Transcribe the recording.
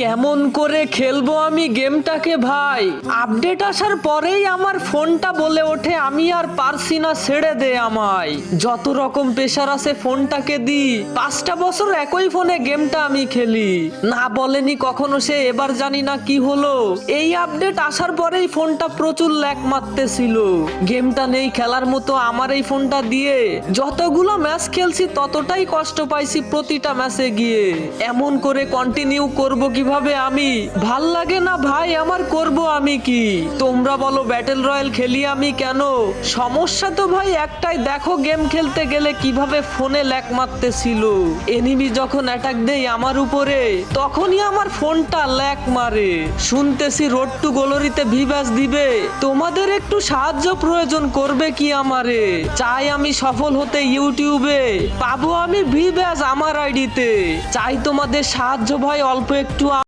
কেমন করে খেলবো আমি গেমটাকে ভাই? আপডেট আসার পরেই আমার ফোনটা বলে ওঠে আমি আর পারছি না, ছেড়ে দে আমায়। যত রকম প্রেশার আছে ফোনটাকে দি, 5টা বছর একই ফোনে গেমটা আমি খেলি। না বলেনি কখনো সে, এবার জানি না কি হলো। এই আপডেট আসার পরেই ফোনটা প্রচুর ল্যাগ মারতেছিল। গেমটা নেই খেলার মতো আমার এই ফোনটা দিয়ে। যতগুলো ম্যাচ খেলছি ততটাই কষ্ট পাইছি প্রতিটা ম্যাচে গিয়ে। এমন করে কন্টিনিউ করব কিভাবে আমি? ভাল লাগে না ভাই আমার, করব আমি কি? তোমরা বলো ব্যাটেল রয়্যাল খেলি আমি কেন? সমস্যা তো ভাই একটাই, দেখো গেম খেলতে গেলে কিভাবে ফোনে ল্যাগ মারতেছিল। এনিমি যখন অ্যাটাক দেই আমার উপরে তখনই আমার ফোনটা ল্যাগ মারে। শুনতেছি রোড টু গ্লোরিতে ভিভাস দিবে, তোমাদের একটু সাহায্য প্রয়োজন, করবে কি আমারে? চাই আমি সফল হতে ইউটিউবে, পাবো আমি ভিভাস আমার আইডিতে। চাই তোমাদের সাহায্য ভাই, অল্প একটু